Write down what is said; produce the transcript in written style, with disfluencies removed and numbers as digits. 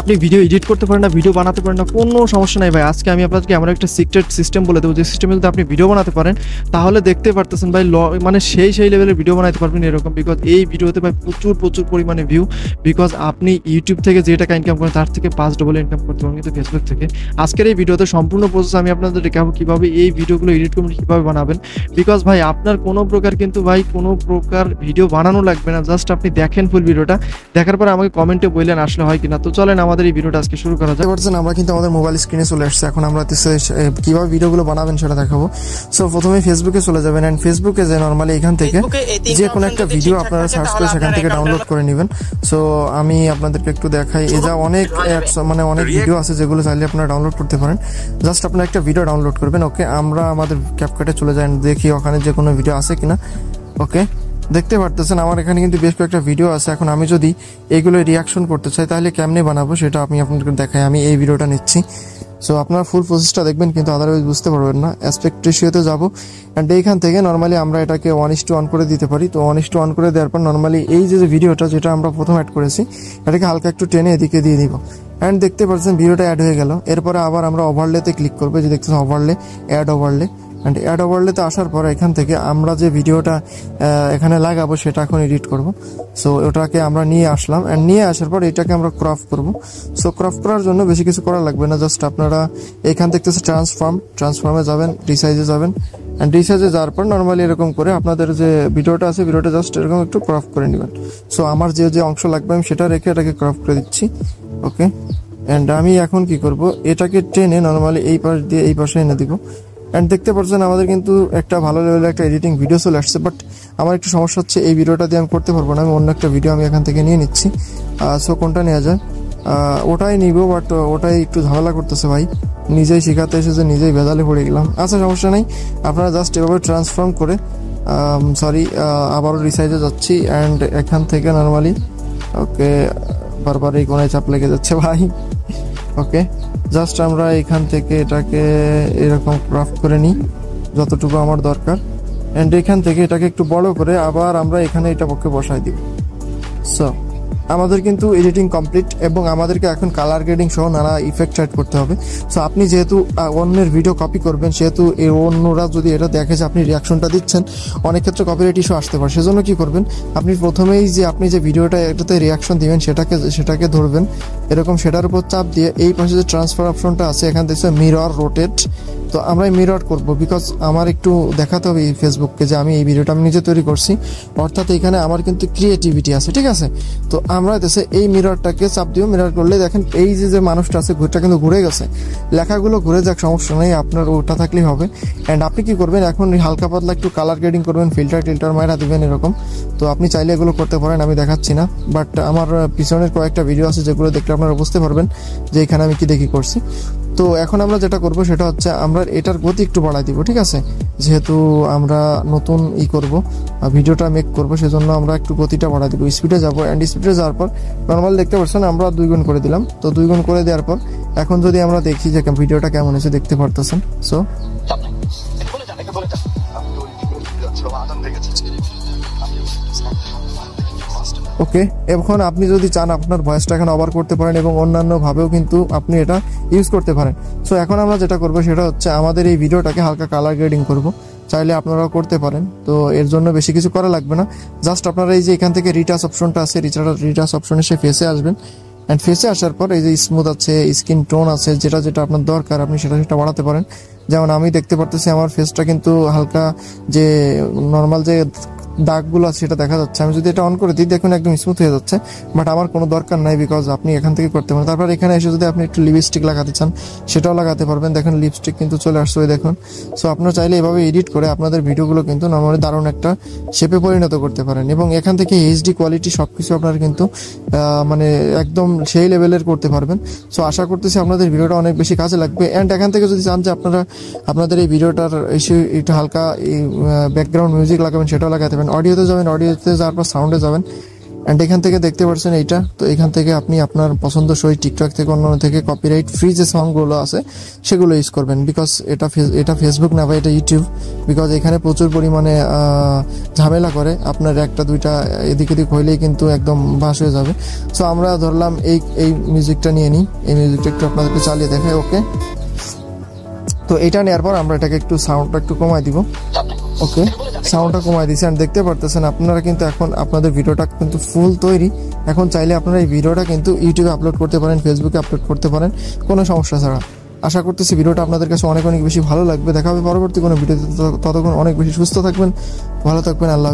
আপনি video edit করতে পারেন না, ভিডিও বানাতে পারেন না, কোনো সমস্যা নাই ভাই। আজকে আমি আপনাদেরকে এমন একটা সিক্রেট সিস্টেম বলে দেবো, যে সিস্টেমে যদি আপনি ভিডিও বানাতে পারেন তাহলে দেখতে পারতেছেন ভাই মানে সেই লেভেলের ভিডিও বানাতে পারবেন এরকম। বিকজ এই ভিডিওতে ভাই প্রচুর পরিমাণে ভিউ। বিকজ আপনি ইউটিউব থেকে যে টাকা ইনকাম করেন তার থেকে 5 ডবল ইনকাম করতে পারেন কিন্তু ফেসবুক থেকে। আজকের এই ভিডিওতে সম্পূর্ণ প্রসেস আমি আপনাদের দেখাবো কীভাবে এই ভিডিওগুলো এডিট করবেন, কীভাবে বানাবেন। বিকজ ভাই আপনার কোনো প্রকার কিন্তু ভাই কোনো প্রকার ভিডিও বানানো লাগবে না, জাস্ট আপনি দেখেন ফুল ভিডিওটা, দেখার পরে আমাকে কমেন্টে বললেন আসলে হয় কিনা। তো চলেন আমাদের এই ভিডিওটা আজকে শুরু করা যায়। আমরা কিন্তু আমাদের মোবাইল স্ক্রিনে চলে আসছে, এখন আমরা কীভাবে ভিডিওগুলো বানাবেন সেটা দেখাবো। সো প্রথমে ফেসবুকে চলে যাবেন, অ্যান্ড ফেসবুকে যে নর্মালি এখান থেকে যে কোনো একটা ভিডিও আপনারা সার্চ করে সেখান থেকে ডাউনলোড করে নেবেন। সো আমি আপনাদেরকে একটু দেখাই, এই যা অনেক অ্যাপস মানে অনেক ভিডিও আছে যেগুলো চাইলে আপনারা ডাউনলোড করতে পারেন। জাস্ট আপনারা একটা ভিডিও ডাউনলোড করবেন। ওকে, আমরা আমাদের ক্যাপকাটে চলে যাই, দেখি ওখানে যে কোনো ভিডিও আছে কিনা। ওকে, দেখতে পারতেছেন আমার এখানে কিন্তু বেশ কয়েকটা ভিডিও আছে। এখন আমি যদি এইগুলো রিয়াকশন করতে চাই তাহলে কেমনে বানাবো সেটা আমি আপনাদেরকে দেখাই। আমি এই ভিডিওটা নিচ্ছি, সো আপনারা ফুল প্রসেসটা দেখবেন, কিন্তু আদারওয়াইজ বুঝতে পারবেন না। অ্যাসপেক্ট রেশিওতে যাবো, অ্যান্ড এইখান থেকে নর্মালি আমরা এটাকে 1:1 করে দিতে পারি। তো 1:1 করে দেওয়ার পর নর্মালি এই যে ভিডিওটা যেটা আমরা প্রথম অ্যাড করেছি এটাকে হালকা একটু টেনে এদিকে দিয়ে দিব, অ্যান্ড দেখতে পাচ্ছেন ভিডিওটা অ্যাড হয়ে গেল। এরপরে আবার আমরা ওভারলেতে ক্লিক করবো, যে দেখতেছেন overlay, ad overlay. And ad ওভারলেতে আসার পর এখান থেকে আমরা যে ভিডিওটা এখানে লাগাবো সেটা এখন এডিট করব। সো ওটাকে আমরা নিয়ে আসলাম, অ্যান্ড নিয়ে আসার পর এটাকে আমরা ক্রপ করব। সো ক্রপ করার জন্য বেশি কিছু করা লাগবে না, জাস্ট আপনারা এখান দেখতেছে ট্রান্সফর্মে যাবেন, রিসাইজে যাবেন, অ্যান্ড রিসাইজে যাওয়ার পর নর্মালি এরকম করে আপনাদের যে ভিডিওটা আছে ভিডিওটা জাস্ট এরকম একটু ক্রপ করে নেবেন। সো আমার যে অংশ লাগবে আমি সেটা রেখে এটাকে ক্রপ করে দিচ্ছি। ওকে, অ্যান্ড আমি এখন কি করব, এটাকে টেনে নর্মালি এই পাশ দিয়ে এই পাশে এনে দিব। অ্যান্ড দেখতে পাচ্ছেন আমাদের কিন্তু একটা ভালো লেভেলের একটা এডিটিং ভিডিও চলে আসছে। বাট আমার একটু সমস্যা হচ্ছে, এই ভিডিওটা দিয়ে আমি করতে পারবো না, আমি অন্য একটা ভিডিও আমি এখান থেকে নিয়ে নিচ্ছি। সো কোনটা নেওয়া যায়, ওটাই নিব, বাট ওটাই একটু ঝামেলা করতেছে ভাই, নিজেই শেখাতে এসে যে নিজেই ভেজালে পড়ে গেলাম। আচ্ছা সমস্যা নেই, আপনারা জাস্ট এভাবে ট্রান্সফর্ম করে আবারও রিসাইজে যাচ্ছি, অ্যান্ড এখান থেকে নর্মালি ওকে বারবার এই কোনায় চাপ লেগে যাচ্ছে ভাই। ওকে, জাস্ট আমরা এখান থেকে এটাকে এরকম ক্রাফট করে নিই যতটুকু আমার দরকার, অ্যান্ড এখান থেকে এটাকে একটু বড় করে আবার আমরা এখানে এটা পক্ষে বসাই দিব। সো আমাদের কিন্তু এডিটিং কমপ্লিট, এবং আমাদেরকে এখন কালার গ্রেডিং সহ নানা ইফেক্ট অ্যাড করতে হবে। সো আপনি যেহেতু অন্যের ভিডিও কপি করবেন, সেহেতু অন্যরা যদি এটা দেখে যে আপনি রিয়াকশনটা দিচ্ছেন, অনেক ক্ষেত্রে কপিরাইট ইস্যু আসতে পারে। সেজন্য কি করবেন, আপনি প্রথমেই যে আপনি যে ভিডিওটা এটাতে রিয়াকশন দিবেন সেটাকে ধরবেন এরকম, সেটার উপর চাপ দিয়ে এই পাশে যে ট্রান্সফার অপশনটা আছে এখান থেকে মিরর রোটেট, তো আমরা মিরর করব, বিকজ আমার একটু দেখাতে হবে ফেসবুককে যে আমি এই ভিডিওটা আমি নিজে তৈরি করছি, অর্থাৎ এখানে আমার কিন্তু ক্রিয়েটিভিটি আছে, ঠিক আছে। তো আমরা দেশে এই মিররটাকে চাপ দিও, মিরর করলে দেখেন এই যে মানুষটা আছে ঘুরটা কিন্তু ঘুরে গেছে, লেখাগুলো ঘুরে যাক, সমস্যা নেই, আপনার ওটা থাকলেই হবে। অ্যান্ড আপনি কি করবেন, এখন হালকা পাতলা একটু কালার গ্রেডিং করবেন, ফিল্টার মাইরা দিবেন এরকম। তো আপনি চাইলে এগুলো করতে পারেন, আমি দেখাচ্ছি না, বাট আমার পিছনের কয়েকটা ভিডিও আছে যেগুলো দেখলে আপনারা বুঝতে পারবেন যে এখানে আমি কি দেখি করছি। তো এখন আমরা যেটা করব সেটা হচ্ছে আমরা এটার গতি একটু বাড়াই দিব, ঠিক আছে, যেহেতু আমরা নতুন করব ভিডিওটা মেক করব, সেজন্য আমরা একটু গতিটা বাড়াই দিব, স্পিডে যাব। অ্যান্ড স্পিডে যাওয়ার পর নর্মাল দেখতে পাচ্ছেন আমরা 2 গুণ করে দিলাম। তো 2 গুণ করে দেওয়ার পর এখন যদি আমরা দেখি যে ভিডিওটা কেমন হয়েছে, দেখতে পারতেছেন। সো ওকে, এখন আপনি যদি চান আপনার ভয়েসটা এখন ওভার করতে পারেন, এবং অন্যান্য ভাবেও কিন্তু আপনি এটা ইউজ করতে পারেন। সো এখন আমরা যেটা করবো সেটা হচ্ছে আমাদের এই ভিডিওটাকে হালকা কালার গ্রেডিং করব, চাইলে আপনারাও করতে পারেন। তো এর জন্য বেশি কিছু করা লাগবে না, জাস্ট আপনারা এই যে এখান থেকে রিটাচ অপশনটা আছে, রিটাচ অপশনে সে ফেসে আসবেন, অ্যান্ড ফেসে আসার পর এই যে স্মুথ আছে, স্কিন টোন আছে, যেটা আপনার দরকার আপনি সেটা বাড়াতে পারেন। যেমন আমি দেখতে পারতেছি আমার ফেসটা কিন্তু হালকা যে নর্মাল যে দাগগুলো আছে সেটা দেখা যাচ্ছে, আমি যদি এটা অন করে দিই দেখুন একদম স্মুথ হয়ে যাচ্ছে, বাট আমার কোনো দরকার নাই, বিকজ আপনি এখান থেকে করতে পারেন। তারপর এখানে এসে যদি আপনি একটু লিপস্টিক লাগাতে চান সেটাও লাগাতে পারবেন, দেখেন লিপস্টিক কিন্তু চলে আসছে ওই দেখুন। সো আপনারা চাইলে এভাবে এডিট করে আপনাদের ভিডিওগুলো কিন্তু নর্মালি দারুণ একটা শেপে পরিণত করতে পারেন, এবং এখান থেকে এইচডি কোয়ালিটি সবকিছু আপনারা কিন্তু মানে একদম সেই লেভেলের করতে পারবেন। সো আশা করতেছি আপনাদের ভিডিওটা অনেক বেশি কাজে লাগবে। অ্যান্ড এখান থেকে যদি চান যে আপনারা আপনাদের এই ভিডিওটার এসে একটু হালকা ব্যাকগ্রাউন্ড মিউজিক লাগাবেন সেটাও লাগাতে পারেন। অডিওতে যাবেন, অডিওতে যাওয়ার পর সাউন্ডে যাবেন, অ্যান্ড এখান থেকে দেখতে পাচ্ছেন এইটা, তো এখান থেকে আপনি আপনার পছন্দসই টিকটক থেকে অন্য থেকে কপিরাইট ফ্রি যে সংগুলো আছে সেগুলো ইউজ করবেন, বিকজ এটা ফেসবুক না ভাই, এটা ইউটিউব। বিকজ এখানে প্রচুর পরিমাণে ঝামেলা করে, আপনার একটা দুইটা এদিক এদিক হইলেই কিন্তু একদম বাস হয়ে যাবে। সো আমরা ধরলাম এই মিউজিকটা নিয়ে নিই, এই মিউজিকটা একটু আপনাদেরকে চালিয়ে দেখাই। ওকে, তো এটা নেওয়ার পর আমরা এটাকে একটু সাউন্ডটা একটু কমাই দিব। ওকে, সাউন্ডটা কমাই দিয়েছি, আর দেখতে পারতেছেন আপনারা কিন্তু এখন আপনাদের ভিডিওটা কিন্তু ফুল তৈরি। এখন চাইলে আপনারা এই ভিডিওটা কিন্তু ইউটিউবে আপলোড করতে পারেন, ফেসবুকে আপলোড করতে পারেন কোনো সমস্যা ছাড়া। আশা করতেছি ভিডিওটা আপনাদের কাছে অনেক অনেক বেশি ভালো লাগবে। দেখা হবে পরবর্তী কোনো ভিডিওতে, ততক্ষণ অনেক বেশি সুস্থ থাকবেন, ভালো থাকবেন, আল্লাহ।